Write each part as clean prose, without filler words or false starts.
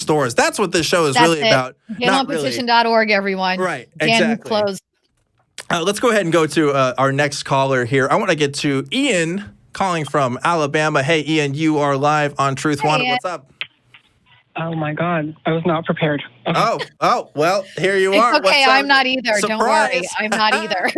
stores. That's what this show is That's really it. about. Get on petition.org, everyone. Right, Dan exactly. closed. Let's go ahead and go to our next caller here. I want to get to Ian calling from Alabama. Hey, Ian, you are live on Truth Wanted. Ian. What's up? Oh my God, I was not prepared. Okay. Oh, well, here you It's are. okay, What's up? I'm not either. Surprise. Don't worry, I'm not either.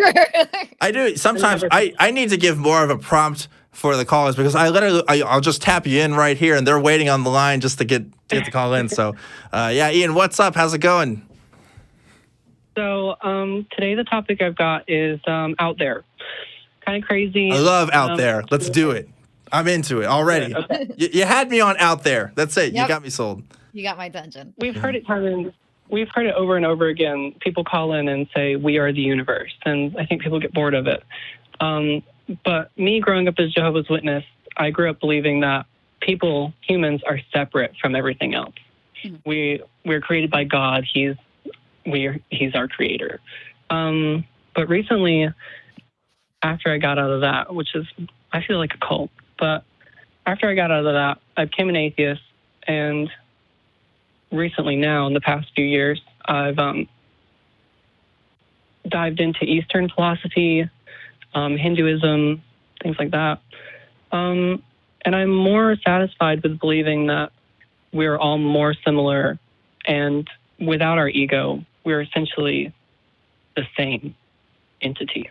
I do. Sometimes I need to give more of a prompt for the callers because I'll just tap you in right here and they're waiting on the line just to get the call in. So, yeah, Ian, what's up? How's it going? So today the topic I've got is out there. Kind of crazy. I love out there. Let's do it. I'm into it already. Okay. You had me on out there. That's it. Yep. You got me sold. You got my attention. We've heard it over and over again. People call in and say, we are the universe. And I think people get bored of it. But me growing up as Jehovah's Witness, I grew up believing that humans are separate from everything else. Mm-hmm. We're created by God. He's our creator. But recently, after I got out of that, which is, I feel like a cult, but after I got out of that, I became an atheist. And recently now, in the past few years, I've dived into Eastern philosophy, Hinduism, things like that. And I'm more satisfied with believing that we're all more similar, and without our ego, we're essentially the same entity.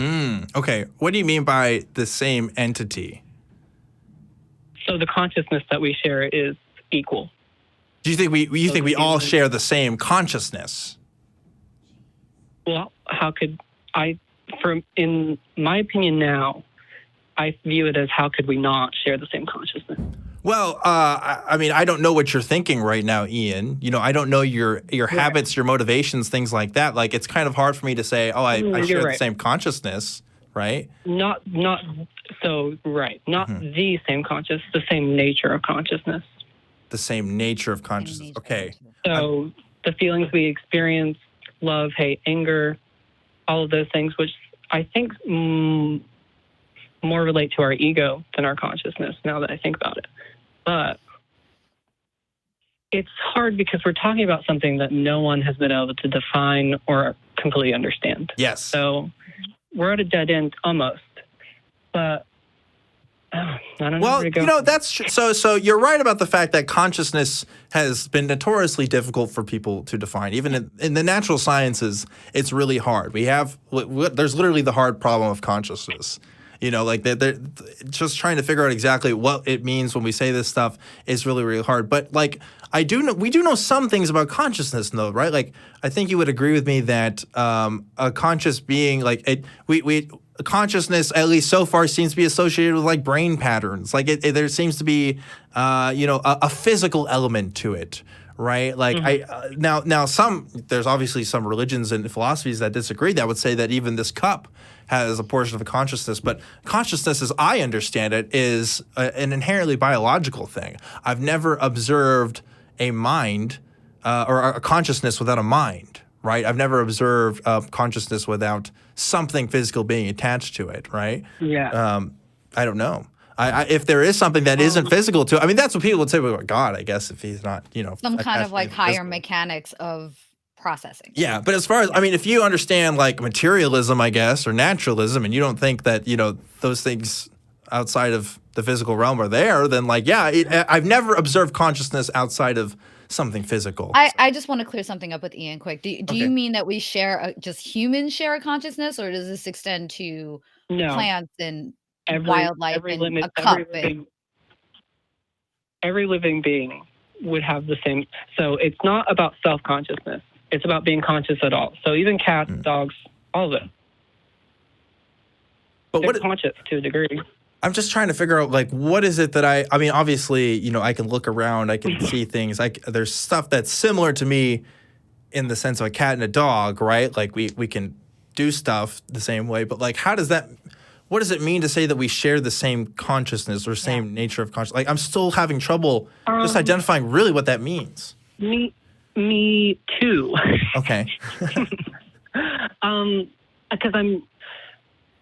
Okay. What do you mean by the same entity? So the consciousness that we share is equal. Do you think we all share the same consciousness? Well, how could in my opinion now, I view it as how could we not share the same consciousness? Well, I mean, I don't know what you're thinking right now, Ian. You know, I don't know your habits, your motivations, things like that. Like, it's kind of hard for me to say, oh, I share the same consciousness, right? Not the same consciousness, the same nature of consciousness. The same nature of consciousness. Okay. So the feelings we experience, love, hate, anger, all of those things, which I think more relate to our ego than our consciousness now that I think about it. But it's hard because we're talking about something that no one has been able to define or completely understand. Yes. So we're at a dead end almost. But I don't know where to go. You know, that's so you're right about the fact that consciousness has been notoriously difficult for people to define. Even in the natural sciences, it's really hard. There's literally the hard problem of consciousness. You know, like they're just trying to figure out exactly what it means when we say this stuff is really, really hard. But like we do know some things about consciousness, though, right? Like I think you would agree with me that a conscious being, like consciousness, at least so far, seems to be associated with like brain patterns. Like there seems to be a physical element to it. Right, like mm-hmm. There's obviously some religions and philosophies that disagree. That would say that even this cup has a portion of a consciousness, but consciousness, as I understand it, is an inherently biological thing. I've never observed a mind or a consciousness without a mind. Right, I've never observed consciousness without something physical being attached to it. Right. Yeah. I don't know. If there is something that isn't physical to, I mean, that's what people would say about God, I guess, if he's not, some kind of like higher mechanics of processing. Yeah, but as far as, I mean, if you understand like materialism, I guess, or naturalism, and you don't think that, those things outside of the physical realm are there, then like, yeah, I've never observed consciousness outside of something physical. I just want to clear something up with Ian quick. Do you mean that we just humans share a consciousness, or does this extend to plants and wildlife and a cup? Every living being would have the same. So it's not about self-consciousness. It's about being conscious at all. So even cats, dogs, all of it. But they're conscious to a degree. I'm just trying to figure out, like, what is it that I mean, obviously, I can look around, I can see things. There's stuff that's similar to me in the sense of a cat and a dog, right? Like, we can do stuff the same way. But, like, what does it mean to say that we share the same consciousness or same nature of consciousness? Like, I'm still having trouble just identifying really what that means. Me too. Okay. Because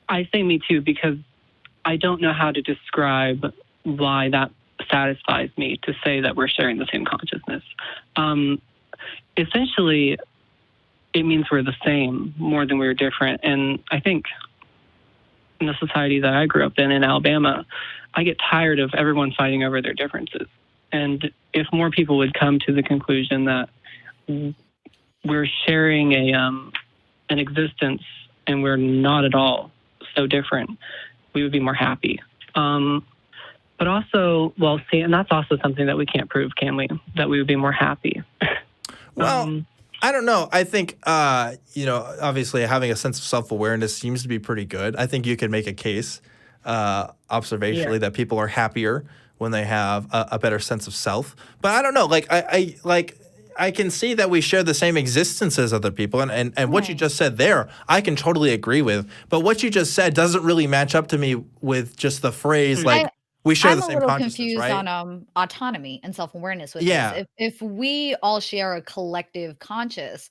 I say me too because I don't know how to describe why that satisfies me to say that we're sharing the same consciousness. essentially, it means we're the same more than we're different. And I think in the society that I grew up in Alabama, I get tired of everyone fighting over their differences. And if more people would come to the conclusion that we're sharing an existence and we're not at all so different, we would be more happy. But also, well, see, and that's also something that we can't prove, can we? That we would be more happy. Well, I don't know. I think, obviously having a sense of self-awareness seems to be pretty good. I think you could make a case observationally that people are happier when they have a better sense of self. But I don't know. Like, I can see that we share the same existence as other people. And what you just said there, I can totally agree with. But what you just said doesn't really match up to me with just the phrase, like, we share the same consciousness, right? I'm a little confused on autonomy and self-awareness with this. If we all share a collective conscious,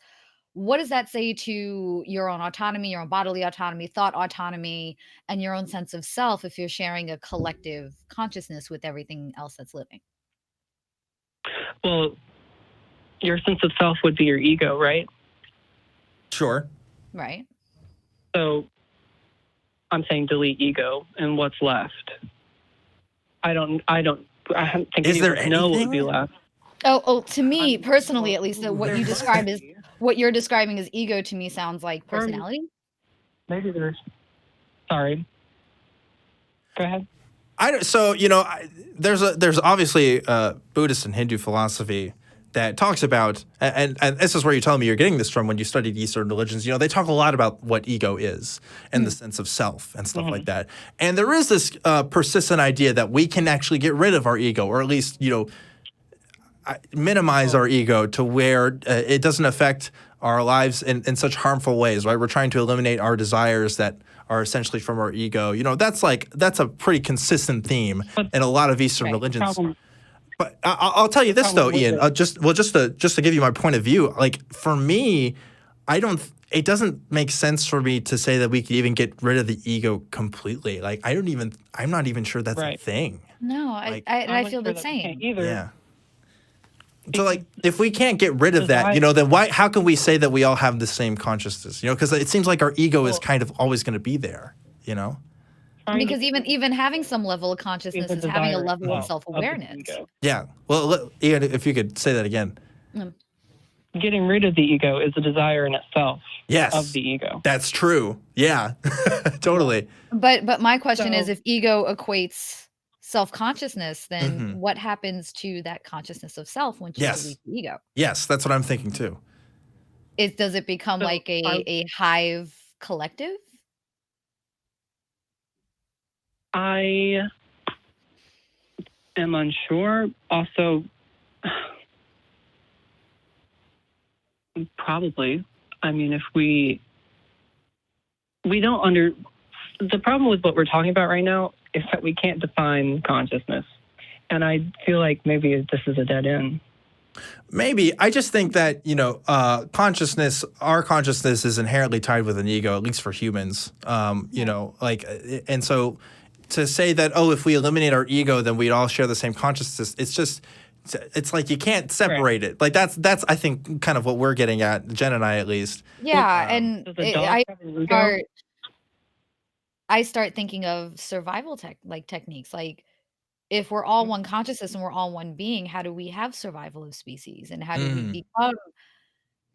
what does that say to your own autonomy, your own bodily autonomy, thought autonomy, and your own sense of self if you're sharing a collective consciousness with everything else that's living? Well, your sense of self would be your ego, right? Sure. Right. So I'm saying delete ego, and what's left? I don't think Is there know what would be left. Oh, to me personally, at least, what you describe is what you're describing as ego. To me, sounds like personality. Maybe there's. Sorry. Go ahead. There's obviously Buddhist and Hindu philosophy that talks about, and this is where you're telling me you're getting this from when you studied Eastern religions. They talk a lot about what ego is and the sense of self and stuff like that. And there is this persistent idea that we can actually get rid of our ego, or at least, minimize our ego to where it doesn't affect our lives in such harmful ways, right? We're trying to eliminate our desires that are essentially from our ego. That's a pretty consistent theme in a lot of Eastern religions. But I'll tell you this though, Ian. Just to give you my point of view, like for me, it doesn't make sense for me to say that we could even get rid of the ego completely. Like I'm not even sure that's a thing. No, I feel the same. Yeah. So like, if we can't get rid of that, then how can we say that we all have the same consciousness? Because it seems like our ego is kind of always going to be there. Because even having some level of consciousness is having a level of self-awareness. Yeah. Well, Ian, if you could say that again. Getting rid of the ego is a desire in itself. Yes. Of the ego. That's true. Yeah. Totally. But my question is, if ego equates self-consciousness, then what happens to that consciousness of self once you delete the ego? Yes, that's what I'm thinking too. Does it become like a hive collective? I am unsure. Also, probably. I mean, if we don't the problem with what we're talking about right now is that we can't define consciousness. And I feel like maybe this is a dead end. Maybe. I just think that, our consciousness is inherently tied with an ego, at least for humans. And so to say that, if we eliminate our ego, then we'd all share the same consciousness, it's like you can't separate it. Like that's I think kind of what we're getting at, Jen and I at least. Yeah, and I start thinking of survival techniques. Like if we're all one consciousness and we're all one being, how do we have survival of species? And how do we become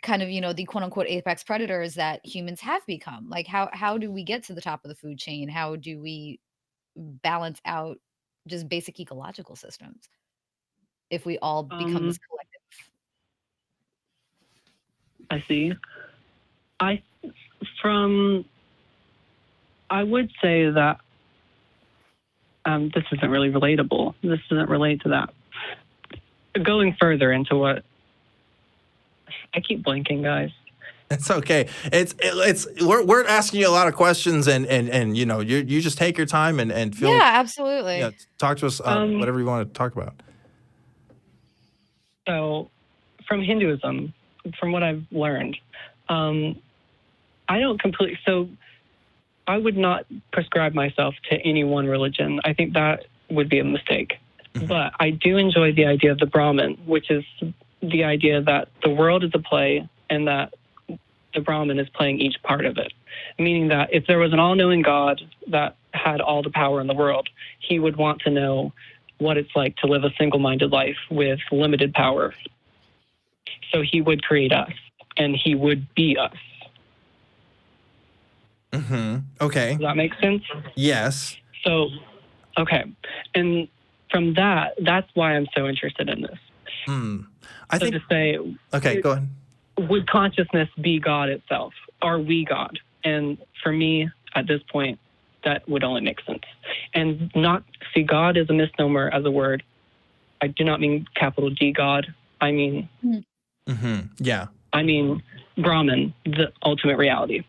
kind of, the quote unquote apex predators that humans have become? Like how do we get to the top of the food chain? How do we balance out just basic ecological systems if we all become this collective? I see. I would say that this isn't really relatable. This doesn't relate to that. Going further into what I keep blinking, guys. It's okay. We're asking you a lot of questions, and you just take your time and feel. Yeah, absolutely. Talk to us whatever you want to talk about. So, from Hinduism, from what I've learned, I don't completely. So, I would not prescribe myself to any one religion. I think that would be a mistake. But I do enjoy the idea of the Brahmin, which is the idea that the world is a play and that the Brahman is playing each part of it. Meaning that if there was an all-knowing God that had all the power in the world, he would want to know what it's like to live a single-minded life with limited power. So he would create us, and he would be us. Okay. Does that make sense? Yes. So, okay. And from that's why I'm so interested in this. I think to say, okay, go ahead. Would consciousness be God itself? Are we God? And for me, at this point, that would only make sense. And not see God as a misnomer as a word. I do not mean capital G God. I mean, yeah. I mean Brahman, the ultimate reality.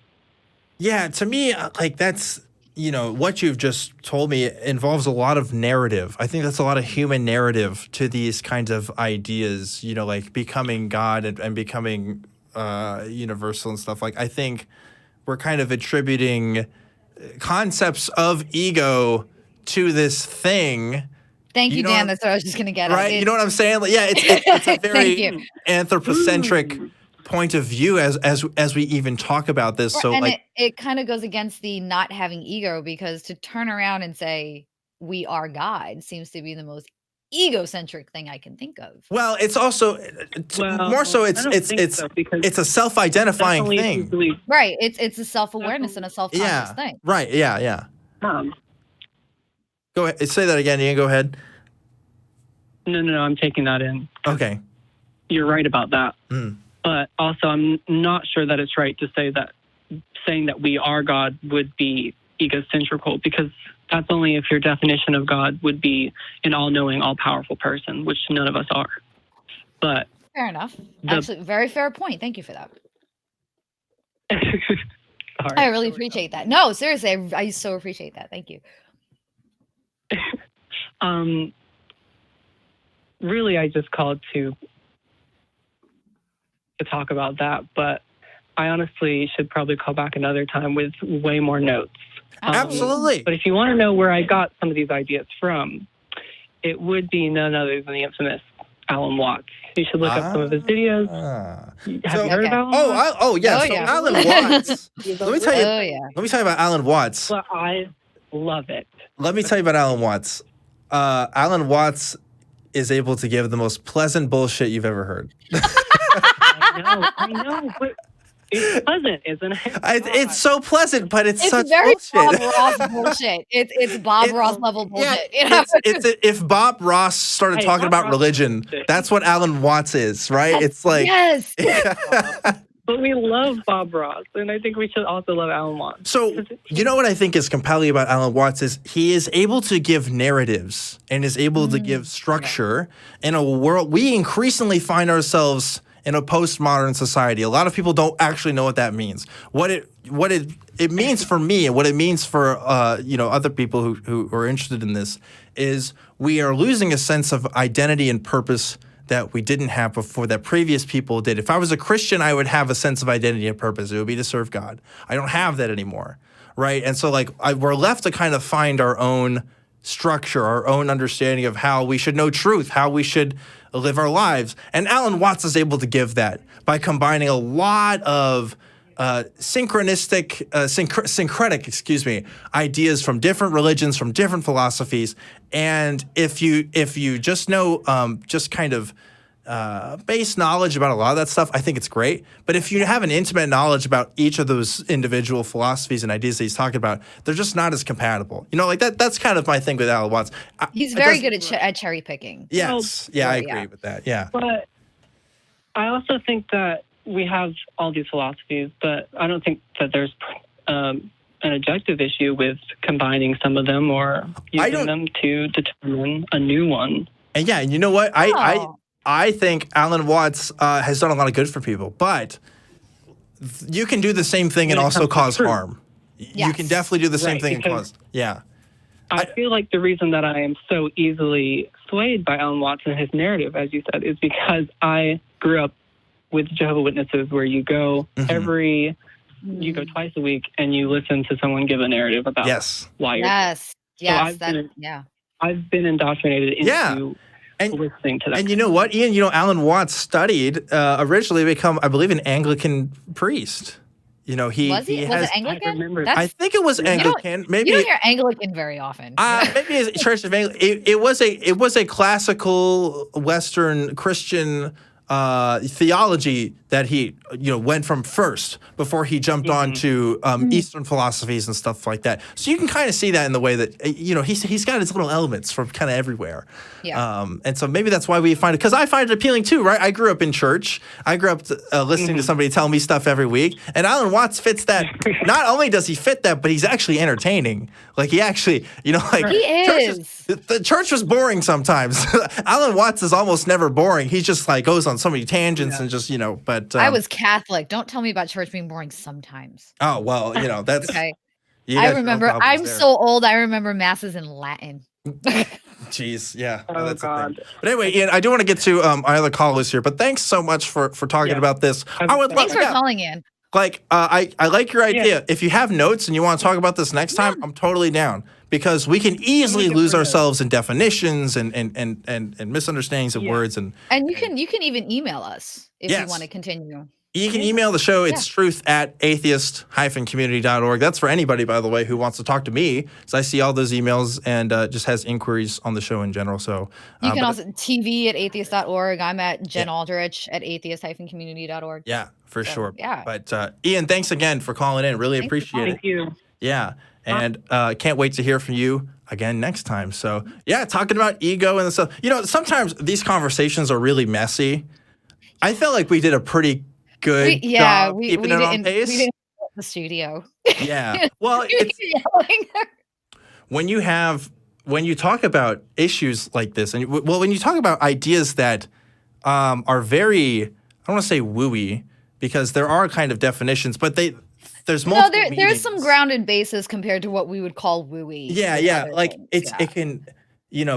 Yeah, to me, like that's, what you've just told me involves a lot of narrative. I think that's a lot of human narrative to these kinds of ideas, like becoming God and becoming universal and stuff. Like, I think we're kind of attributing concepts of ego to this thing. Thank you, Dan. That's what I was just going to get at. Right? You know what I'm saying? Like, yeah, it's a very anthropocentric point of view as we even talk about this. So and like it kind of goes against the not having ego, because to turn around and say we are God seems to be the most egocentric thing I can think of. Well, it's also more so it's a self-identifying thing. Right. It's a self-awareness and a self-conscious thing. Right. Yeah. Go ahead. Say that again, Ian. Go ahead. No, I'm taking that in. Okay. You're right about that. But also, I'm not sure that it's right to say that saying that we are God would be egocentrical, because that's only if your definition of God would be an all-knowing, all-powerful person, which none of us are. But fair enough. Actually, very fair point. Thank you for that. I really appreciate that. No, seriously, I so appreciate that. Thank you. Really, I just called to talk about that, but I honestly should probably call back another time with way more notes. Absolutely. But if you want to know where I got some of these ideas from, it would be none other than the infamous Alan Watts. You should look up some of his videos. Have you heard of Alan Watts? Alan Watts. Let me tell you about Alan Watts. Well, I love it. Let me tell you about Alan Watts. Alan Watts is able to give the most pleasant bullshit you've ever heard. I know, but it's pleasant, isn't it? It's so pleasant, but it's such very bullshit. Bob Ross bullshit. It's Bob Ross level bullshit. Yeah, if Bob Ross started talking about religion, that's what Alan Watts is, right? It's like yes. But we love Bob Ross, and I think we should also love Alan Watts. So, you know what I think is compelling about Alan Watts is he is able to give narratives and is able to give structure in a world. We increasingly find ourselves in a postmodern society. A lot of people don't actually know what that means. What it means for me, and what it means for other people who are interested in this, is we are losing a sense of identity and purpose that we didn't have before, that previous people did. If I was a Christian, I would have a sense of identity and purpose. It would be to serve God. I don't have that anymore, right? And so we're left to kind of find our own structure, our own understanding of how we should know truth, how we should live our lives. And Alan Watts is able to give that by combining a lot of syncretic ideas from different religions, from different philosophies. And if you just know just kind of base knowledge about a lot of that stuff, I think it's great. But if you have an intimate knowledge about each of those individual philosophies and ideas that he's talking about, they're just not as compatible. Like that's kind of my thing with Alan Watts. He's very good at cherry picking. Yes. I agree with that. Yeah. But I also think that we have all these philosophies, but I don't think that there's an objective issue with combining some of them or using them to determine a new one. And yeah, and you know what? I think Alan Watts has done a lot of good for people, but you can do the same thing and also cause harm. Yes. You can definitely do the same thing and cause. Yeah. I feel like the reason that I am so easily swayed by Alan Watts and his narrative, as you said, is because I grew up with Jehovah's Witnesses, where you go you go twice a week and you listen to someone give a narrative about why you're Yes. I've been indoctrinated into listening to that. And you know what, Ian? You know, Alan Watts studied originally to become, I believe, an Anglican priest. You know, he Was it Anglican? I remember. I think it was Anglican. Maybe you don't hear Anglican very often. maybe it's Church of England. It was a classical Western Christian theology that he went from first before he jumped on to Eastern philosophies and stuff like that. So you can kind of see that in the way that he's got his little elements from kind of everywhere. Yeah. And so maybe that's why we find it, because I find it appealing too, right? I grew up in church. I grew up listening to somebody tell me stuff every week, and Alan Watts fits that. Not only does he fit that, but he's actually entertaining. Like he actually, he is. The church was boring sometimes. Alan Watts is almost never boring. He just like goes on so many tangents and just, but I was Catholic. Don't tell me about church being boring sometimes. Oh, well, that's okay. I remember, I'm so old, I remember masses in Latin. Jeez, yeah. Oh, that's God. the thing. But anyway, Ian, I do want to get to our other callers here, but thanks so much for talking about this. Thanks for calling in. Like, I like your idea. Yeah. If you have notes and you want to talk about this next time, I'm totally down, because we can easily lose ourselves in definitions and misunderstandings of words. And you can even email us if you want to continue. You can email the show. It's truth@atheist-community.org. That's for anybody, by the way, who wants to talk to me. So I see all those emails and just has inquiries on the show in general. So you can also TV@atheist.org. I'm at Jen Aldrich at atheist-community.org. Yeah, for sure. Yeah. But Ian, thanks again for calling in. Really appreciate it. Thank you. Yeah. And can't wait to hear from you again next time. So yeah, talking about ego and stuff. Sometimes these conversations are really messy. I felt like we did a pretty good job keeping it on pace. We didn't the studio. Yeah. Well, when you talk about issues like this, and when you talk about ideas that are very, I don't want to say wooey, because there are kind of definitions, but there's multiple meanings. There's some grounded basis compared to what we would call wooey. Yeah. Like it can,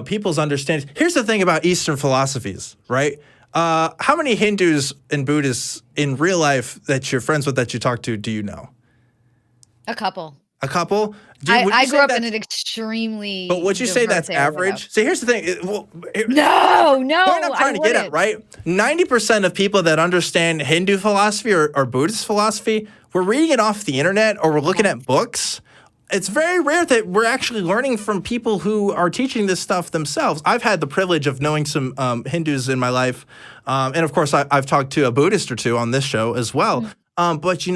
people's understanding. Here's the thing about Eastern philosophies, right? How many Hindus and Buddhists in real life that you're friends with, that you talk to, do you know? A couple. A couple? I grew up in an extremely. But would you say that's average? See, here's the thing. No. What I'm trying to get at, right? 90% of people that understand Hindu philosophy or Buddhist philosophy, we're reading it off the internet or we're looking at books. It's very rare that we're actually learning from people who are teaching this stuff themselves. I've had the privilege of knowing some Hindus in my life. And of course, I've talked to a Buddhist or two on this show as well. But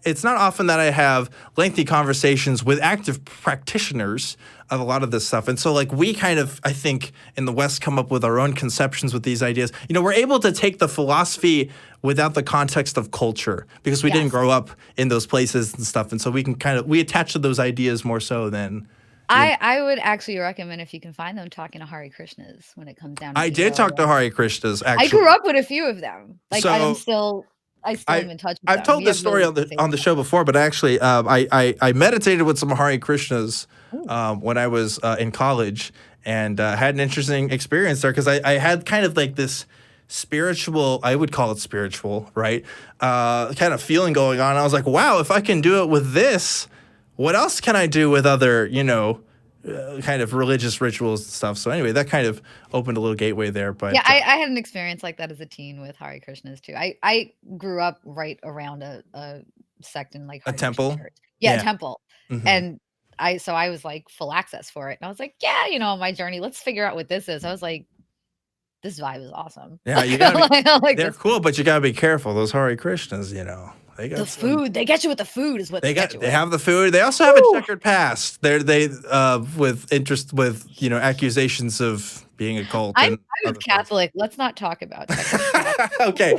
it's not often that I have lengthy conversations with active practitioners of a lot of this stuff. And so we kind of, I think, in the West come up with our own conceptions with these ideas. We're able to take the philosophy without the context of culture, because we didn't grow up in those places and stuff. And so we can we attach to those ideas more so than. I would actually recommend, if you can find them, talking to Hare Krishnas when it comes down to I did talk to Hare Krishnas, actually. I grew up with a few of them. I still am in touch with them. I've told this story on the show before, but actually I meditated with some Hare Krishnas when I was in college, and had an interesting experience there, because I had kind of like this spiritual, I would call it spiritual, right? Kind of feeling going on. I was like, wow, if I can do it with this, what else can I do with other, kind of religious rituals and stuff? So anyway, that kind of opened a little gateway there. But yeah, I had an experience like that as a teen with Hare Krishnas too. I grew up right around a sect in like a temple. Church. Yeah, a temple. Mm-hmm. And I was like full access for it. And I was like, yeah, on my journey, let's figure out what this is. I was like, this vibe is awesome. Yeah, you gotta they're cool, but you gotta be careful. Those Hare Krishnas, they got the food. They get you with the food, is what they get you with. They have the food. They also have a checkered past. They with interest with accusations of being a cult. I'm Catholic. Let's not talk about checkered past. Okay.